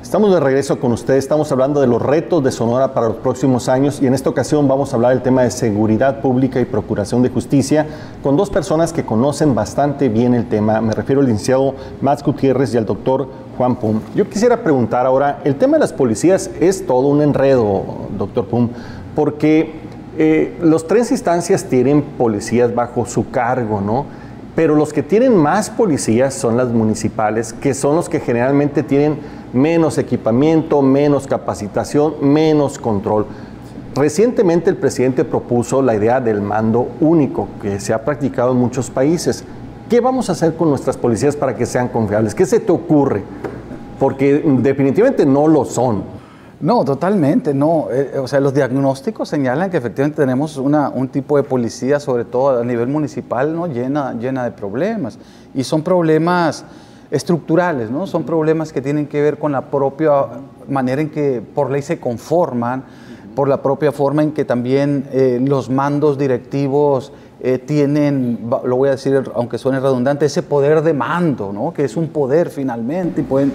Estamos de regreso con ustedes, estamos hablando de los retos de Sonora para los próximos años y en esta ocasión vamos a hablar del tema de seguridad pública y procuración de justicia con dos personas que conocen bastante bien el tema. Me refiero al licenciado Max Gutiérrez y al doctor Juan Pum. Yo quisiera preguntar ahora, el tema de las policías es todo un enredo, doctor Pum, porque los tres instancias tienen policías bajo su cargo, ¿no? Pero los que tienen más policías son las municipales, que son los que generalmente tienen menos equipamiento, menos capacitación, menos control. Recientemente el presidente propuso la idea del mando único, que se ha practicado en muchos países. ¿Qué vamos a hacer con nuestras policías para que sean confiables? ¿Qué se te ocurre? Porque definitivamente no lo son. No, totalmente, no. O sea, los diagnósticos señalan que efectivamente tenemos un tipo de policía, sobre todo a nivel municipal, ¿no? llena de problemas. Y son problemas estructurales, ¿no? Son problemas que tienen que ver con la propia manera en que por ley se conforman, por la propia forma en que también los mandos directivos tienen, lo voy a decir aunque suene redundante, ese poder de mando, ¿no? Que es un poder finalmente y pueden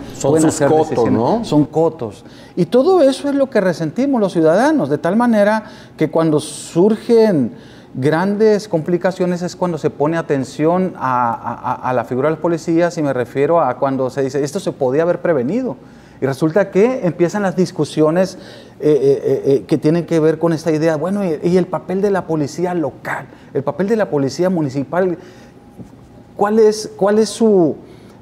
hacer cotos, decisiones, ¿no? Son cotos. Y todo eso es lo que resentimos los ciudadanos, de tal manera que cuando surgen grandes complicaciones es cuando se pone atención a la figura de los policías, y me refiero a cuando se dice, esto se podía haber prevenido. Y resulta que empiezan las discusiones que tienen que ver con esta idea, bueno, y el papel de la policía local, el papel de la policía municipal, ¿cuál es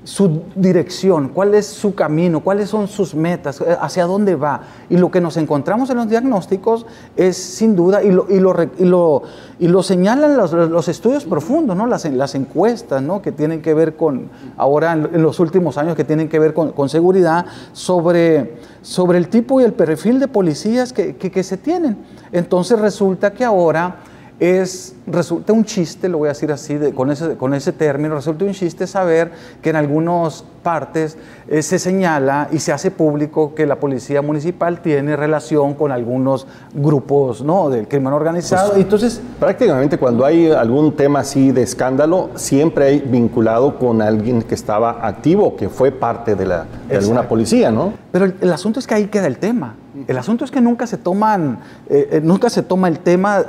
su dirección, cuál es su camino, cuáles son sus metas, hacia dónde va? Y lo que nos encontramos en los diagnósticos es sin duda, y lo señalan los estudios profundos, ¿no? Las encuestas, ¿no? Que tienen que ver con, ahora en los últimos años, que tienen que ver con seguridad, sobre el tipo y el perfil de policías que se tienen. Entonces resulta que ahora resulta un chiste, lo voy a decir así, con ese término, resulta un chiste saber que en algunas partes se señala y se hace público que la policía municipal tiene relación con algunos grupos, ¿no? Del crimen organizado. Pues, entonces, prácticamente cuando hay algún tema así de escándalo, siempre hay vinculado con alguien que estaba activo, que fue parte de alguna policía, ¿no? Pero el asunto es que ahí queda el tema. El asunto es que nunca se toma el tema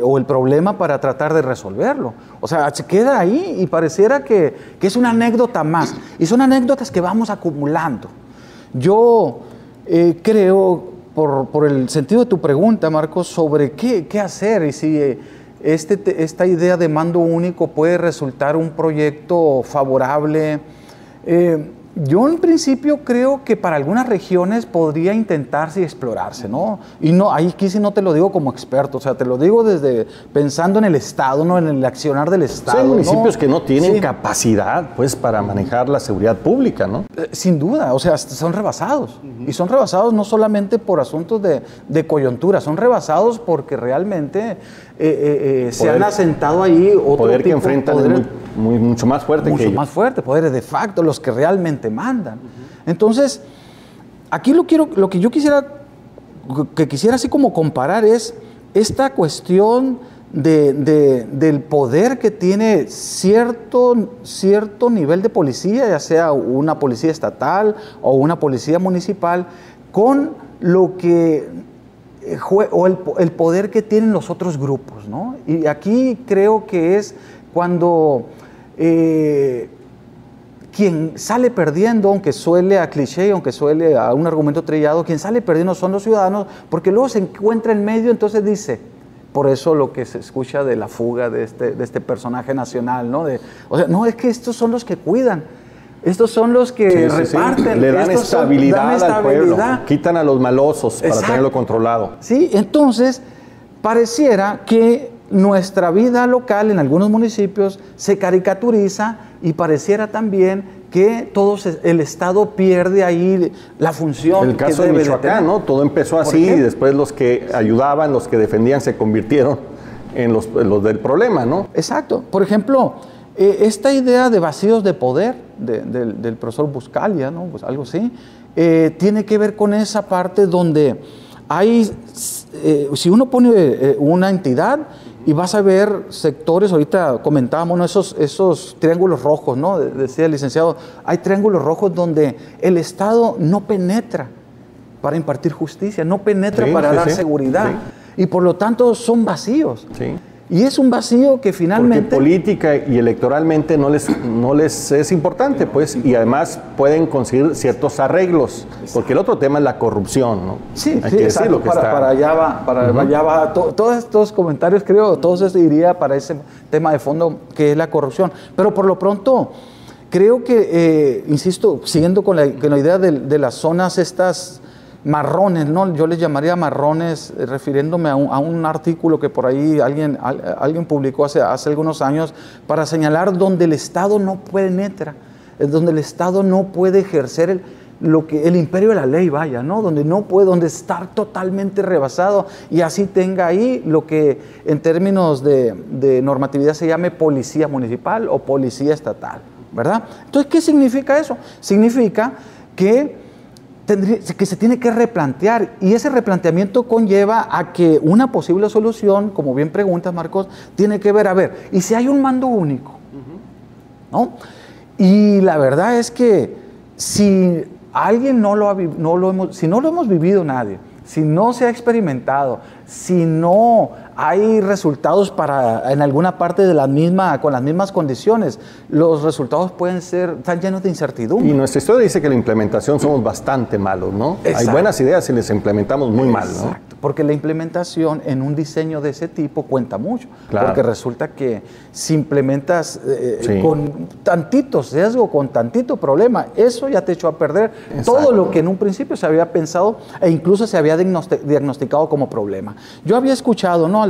o el problema para tratar de resolverlo. O sea, se queda ahí y pareciera que es una anécdota más. Y son anécdotas que vamos acumulando. Yo creo, por el sentido de tu pregunta, Marcos, sobre qué hacer y si esta idea de mando único puede resultar un proyecto favorable. Yo en principio creo que para algunas regiones podría intentarse y explorarse, ¿no? Y no, aquí sí no te lo digo como experto, o sea, te lo digo desde pensando en el Estado, ¿no? En el accionar del Estado. Hay municipios, ¿no?, que no tienen sí, capacidad, pues, para manejar la seguridad pública, ¿no? Sin duda, o sea, son rebasados. Y son rebasados no solamente por asuntos de coyuntura, son rebasados porque realmente se han asentado ahí otro poder que tipo, enfrentan poderes, mucho más fuerte que ellos. Mucho más fuerte, poderes de facto, los que realmente mandan. Entonces, aquí lo que yo quisiera así como comparar es esta cuestión del poder que tiene cierto nivel de policía, ya sea una policía estatal o una policía municipal, con lo que o el poder que tienen los otros grupos, ¿no? Y aquí creo que es cuando quien sale perdiendo, aunque suele a cliché, aunque suele a un argumento trillado, quien sale perdiendo son los ciudadanos, porque luego se encuentra en medio, entonces dice, por eso lo que se escucha de la fuga de este personaje nacional, ¿no? O sea, no, es que estos son los que cuidan. Estos son los que reparten. Sí. Le dan estabilidad al pueblo, quitan a los malosos para tenerlo controlado. Sí, entonces pareciera que nuestra vida local en algunos municipios se caricaturiza y pareciera también que el Estado pierde ahí la función. El caso de Michoacán, ¿no? Todo empezó así y después los que ayudaban, los que defendían se convirtieron en los del problema, ¿no? Exacto. Por ejemplo, esta idea de vacíos de poder del profesor Buscalia, ¿no? Pues algo así, tiene que ver con esa parte donde hay, si uno pone una entidad y vas a ver sectores, ahorita comentábamos, ¿no? esos triángulos rojos, ¿no? Decía el licenciado, hay triángulos rojos donde el Estado no penetra para impartir justicia, no penetra para dar seguridad, y por lo tanto son vacíos. Sí. Y es un vacío que finalmente... Porque política y electoralmente no les es importante, pues, y además pueden conseguir ciertos arreglos, porque el otro tema es la corrupción, ¿no? Sí, hay que decir lo que para allá va, todos estos comentarios, creo, todos eso iría para ese tema de fondo que es la corrupción. Pero por lo pronto, creo que, insisto, siguiendo con la idea de las zonas estas marrones, ¿no? Yo les llamaría marrones, refiriéndome a un artículo que por ahí alguien publicó hace algunos años para señalar donde el Estado no penetra, donde el Estado no puede ejercer el imperio de la ley, vaya, ¿no? Donde está totalmente rebasado y así tenga ahí lo que en términos de normatividad se llame policía municipal o policía estatal, ¿verdad? Entonces, ¿qué significa eso? Significa que se tiene que replantear, y ese replanteamiento conlleva a que una posible solución, como bien preguntas, Marcos, tiene que ver, a ver, ¿y si hay un mando único? ¿No? Y la verdad es que si alguien si no lo hemos vivido nadie, si no se ha experimentado, si no hay resultados en alguna parte con las mismas condiciones, los resultados están llenos de incertidumbre. Y nuestra historia dice que la implementación somos bastante malos, ¿no? Exacto. Hay buenas ideas y les implementamos muy mal, ¿no? Exacto, porque la implementación en un diseño de ese tipo cuenta mucho. Claro. Porque resulta que si implementas con tantito sesgo, con tantito problema, eso ya te echó a perder todo lo que en un principio se había pensado e incluso se había diagnosticado como problema. Yo había escuchado, ¿no?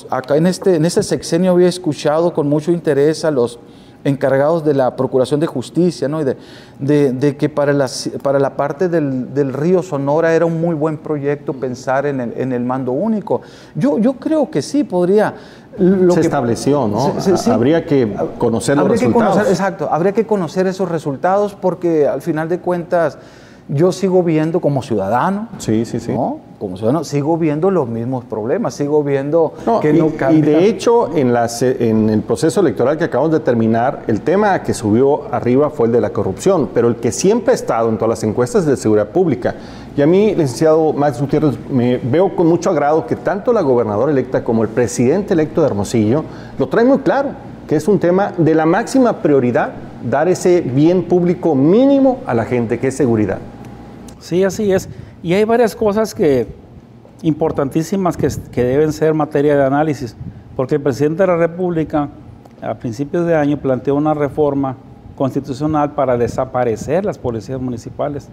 Acá en este sexenio había escuchado con mucho interés a los encargados de la Procuración de Justicia, ¿no? Y de que para la parte del río Sonora era un muy buen proyecto pensar en el mando único. Yo creo que sí podría. Se estableció, ¿no? Sí. Habría que conocer los resultados. Exacto, habría que conocer esos resultados porque al final de cuentas yo sigo viendo como ciudadano, ¿no? Como ciudadano sigo viendo los mismos problemas, sigo viendo que no cambia. Y de hecho, en el proceso electoral que acabamos de terminar, el tema que subió arriba fue el de la corrupción, pero el que siempre ha estado en todas las encuestas es de seguridad pública. Y a mí, licenciado Max Gutiérrez, me veo con mucho agrado que tanto la gobernadora electa como el presidente electo de Hermosillo lo traen muy claro, que es un tema de la máxima prioridad, dar ese bien público mínimo a la gente, que es seguridad. Sí, así es. Y hay varias cosas importantísimas que deben ser materia de análisis, porque el presidente de la República a principios de año planteó una reforma constitucional para desaparecer las policías municipales.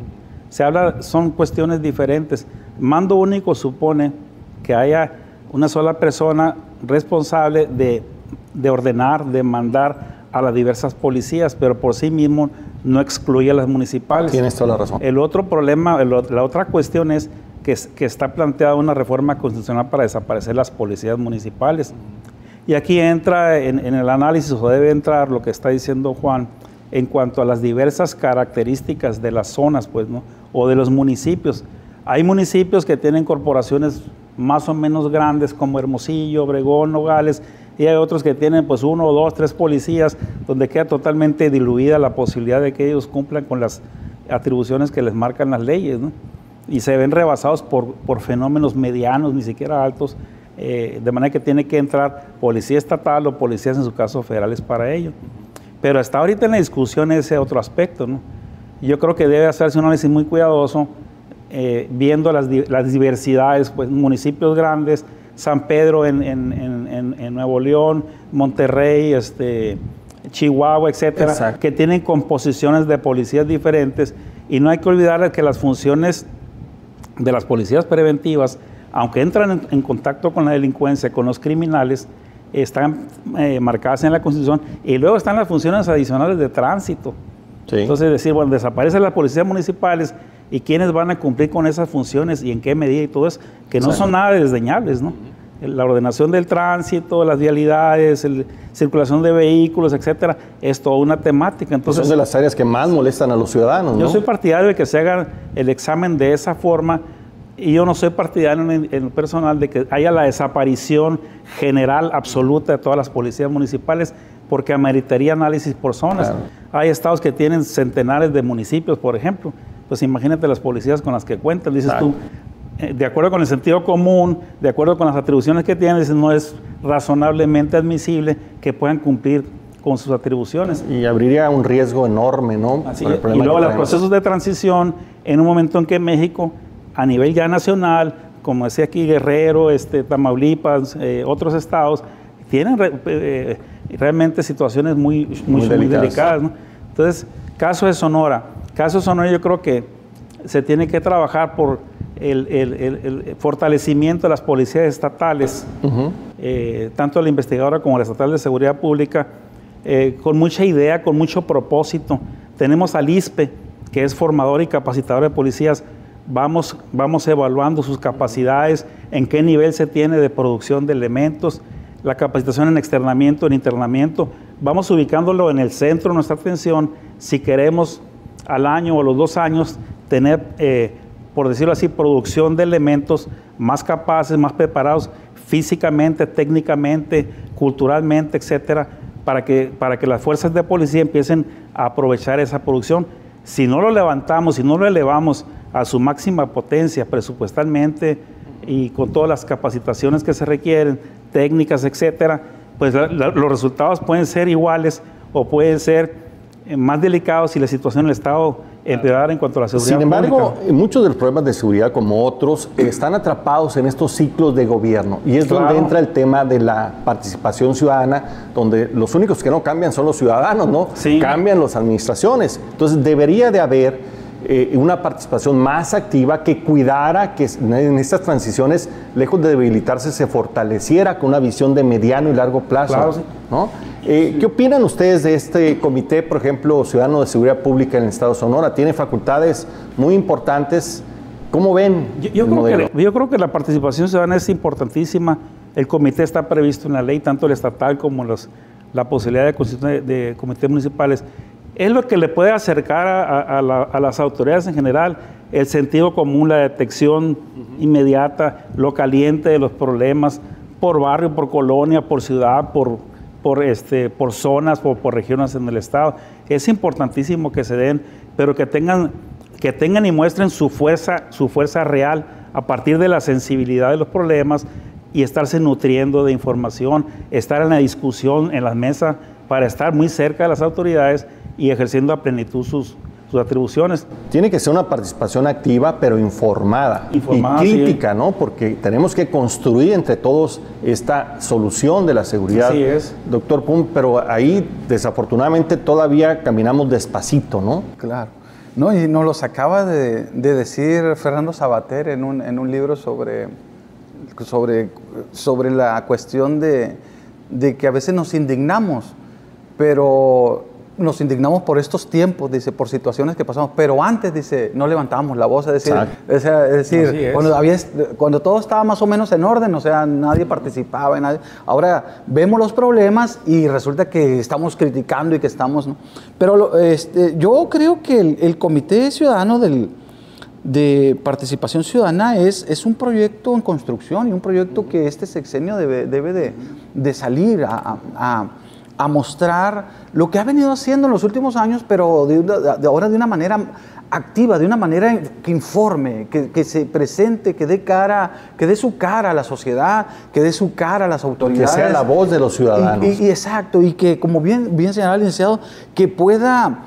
Son cuestiones diferentes. Mando único supone que haya una sola persona responsable de ordenar, de mandar a las diversas policías, pero por sí mismo no excluye a las municipales. Tienes toda la razón. El otro problema, la otra cuestión es que está planteada una reforma constitucional para desaparecer las policías municipales. Y aquí entra en el análisis, o debe entrar lo que está diciendo Juan, en cuanto a las diversas características de las zonas, pues, ¿no? O de los municipios. Hay municipios que tienen corporaciones más o menos grandes, como Hermosillo, Obregón, Nogales, y hay otros que tienen pues 1, 2, 3 policías, donde queda totalmente diluida la posibilidad de que ellos cumplan con las atribuciones que les marcan las leyes, ¿no? Y se ven rebasados por fenómenos medianos, ni siquiera altos, de manera que tiene que entrar policía estatal o policías, en su caso, federales para ello. Pero hasta ahorita en la discusión ese otro aspecto, ¿no? Yo creo que debe hacerse un análisis muy cuidadoso, viendo las diversidades, pues municipios grandes, San Pedro en Nuevo León, Monterrey, Chihuahua, etcétera, Exacto, que tienen composiciones de policías diferentes, y no hay que olvidar que las funciones de las policías preventivas, aunque entran en contacto con la delincuencia, con los criminales, están marcadas en la Constitución, y luego están las funciones adicionales de tránsito. Sí. Entonces, decir, bueno, desaparecen las policías municipales, y quiénes van a cumplir con esas funciones y en qué medida y todo eso, que no son nada desdeñables, ¿no? La ordenación del tránsito, las vialidades, circulación de vehículos, etcétera, es toda una temática. Entonces, son de las áreas que más molestan a los ciudadanos, ¿no? Yo soy partidario de que se haga el examen de esa forma, y yo no soy partidario en lo personal de que haya la desaparición general absoluta de todas las policías municipales, porque ameritaría análisis por zonas. Claro. Hay estados que tienen centenares de municipios, por ejemplo. Pues imagínate las policías con las que cuentan. Dices tú, de acuerdo con el sentido común, de acuerdo con las atribuciones que tienen, dices, no es razonablemente admisible que puedan cumplir con sus atribuciones. Y abriría un riesgo enorme, ¿no? Así es. Y luego los procesos de transición, en un momento en que México, a nivel ya nacional, como decía aquí Guerrero, Tamaulipas, otros estados, tienen realmente situaciones muy delicadas, ¿no? Entonces, caso de Sonora. Caso de Sonora, yo creo que se tiene que trabajar por el fortalecimiento de las policías estatales, tanto la investigadora como la estatal de seguridad pública, con mucha idea, con mucho propósito. Tenemos al ISPE, que es formador y capacitador de policías. Vamos evaluando sus capacidades, en qué nivel se tiene de producción de elementos, la capacitación en externamiento, en internamiento. Vamos ubicándolo en el centro de nuestra atención si queremos al año o a los 2 años tener, por decirlo así, producción de elementos más capaces, más preparados físicamente, técnicamente, culturalmente, etcétera, para que las fuerzas de policía empiecen a aprovechar esa producción. Si no lo levantamos, si no lo elevamos a su máxima potencia presupuestalmente y con todas las capacitaciones que se requieren, técnicas, etcétera, pues los resultados pueden ser iguales o pueden ser más delicados si la situación del Estado empeorara en cuanto a la seguridad pública. Sin embargo, pública. Muchos de los problemas de seguridad, como otros, están atrapados en estos ciclos de gobierno. Y es donde entra el tema de la participación ciudadana, donde los únicos que no cambian son los ciudadanos, ¿no? Sí. Cambian las administraciones. Entonces, debería de haber una participación más activa que cuidara que en estas transiciones, lejos de debilitarse, se fortaleciera con una visión de mediano y largo plazo. Claro, sí. ¿No? ¿Qué opinan ustedes de este comité, por ejemplo, Ciudadano de Seguridad Pública en el Estado de Sonora? Tiene facultades muy importantes. ¿Cómo ven yo creo que la participación ciudadana es importantísima. El comité está previsto en la ley, tanto el estatal como la posibilidad de constitución de comités municipales. Es lo que le puede acercar a las autoridades en general el sentido común, la detección inmediata, lo caliente de los problemas por barrio, por colonia, por ciudad, por zonas, por regiones en el Estado. Es importantísimo que se den, pero que tengan y muestren su fuerza real a partir de la sensibilidad de los problemas y estarse nutriendo de información, estar en la discusión, en las mesas, para estar muy cerca de las autoridades y ejerciendo a plenitud sus atribuciones. Tiene que ser una participación activa, pero informada y crítica, sí, ¿no? Porque tenemos que construir entre todos esta solución de la seguridad. Así es. Doctor Pum, pero ahí desafortunadamente todavía caminamos despacito, ¿no? Claro. No, y nos los acaba de decir Fernando Sabater en un libro sobre la cuestión de que a veces nos indignamos, pero nos indignamos por estos tiempos, dice, por situaciones que pasamos, pero antes, dice, no levantábamos la voz, es decir, cuando todo estaba más o menos en orden, o sea, nadie participaba, ahora vemos los problemas y resulta que estamos criticando y que estamos, ¿no? Pero yo creo que el Comité Ciudadano de Participación Ciudadana es un proyecto en construcción y un proyecto que este sexenio debe de salir a mostrar lo que ha venido haciendo en los últimos años, pero ahora de una manera activa, de una manera que informe, que se presente, que dé su cara a la sociedad, que dé su cara a las autoridades. Que sea la voz de los ciudadanos. Exacto, y que, como bien señalaba el licenciado, que pueda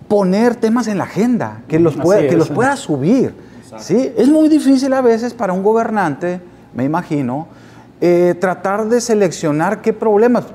poner temas en la agenda, que los pueda subir. ¿Sí? Es muy difícil a veces para un gobernante, me imagino, tratar de seleccionar qué problemas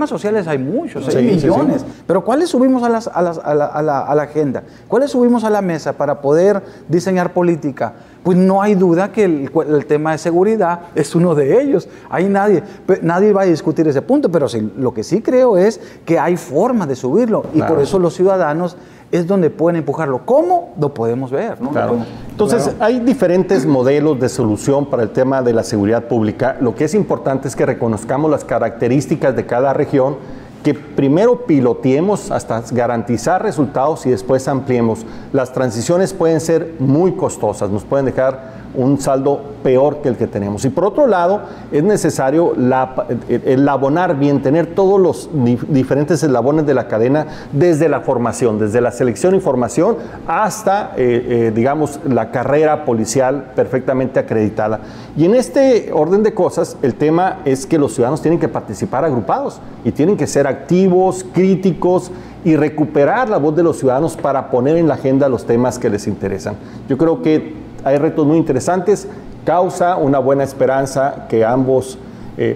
sociales hay muchos, hay millones, pero ¿cuáles subimos a la agenda? ¿Cuáles subimos a la mesa para poder diseñar política? Pues no hay duda que el tema de seguridad es uno de ellos. Ahí nadie va a discutir ese punto, pero lo que sí creo es que hay formas de subirlo y por eso los ciudadanos es donde pueden empujarlo. ¿Cómo? Lo podemos ver, ¿no? Claro. Entonces, hay diferentes modelos de solución para el tema de la seguridad pública. Lo que es importante es que reconozcamos las características de cada región, que primero piloteemos hasta garantizar resultados y después ampliemos. Las transiciones pueden ser muy costosas, nos pueden dejar un saldo peor que el que tenemos. Y por otro lado, es necesario el abonar bien, tener todos los diferentes eslabones de la cadena, desde la formación, desde la selección y formación hasta, digamos, la carrera policial perfectamente acreditada. Y en este orden de cosas, el tema es que los ciudadanos tienen que participar agrupados y tienen que ser activos, críticos y recuperar la voz de los ciudadanos para poner en la agenda los temas que les interesan. Yo creo que hay retos muy interesantes, causa una buena esperanza que ambos,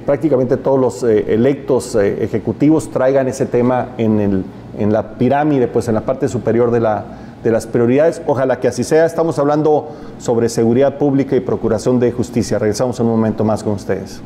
prácticamente todos los electos ejecutivos traigan ese tema en la pirámide, pues en la parte superior de las prioridades. Ojalá que así sea. Estamos hablando sobre seguridad pública y procuración de justicia. Regresamos en un momento más con ustedes.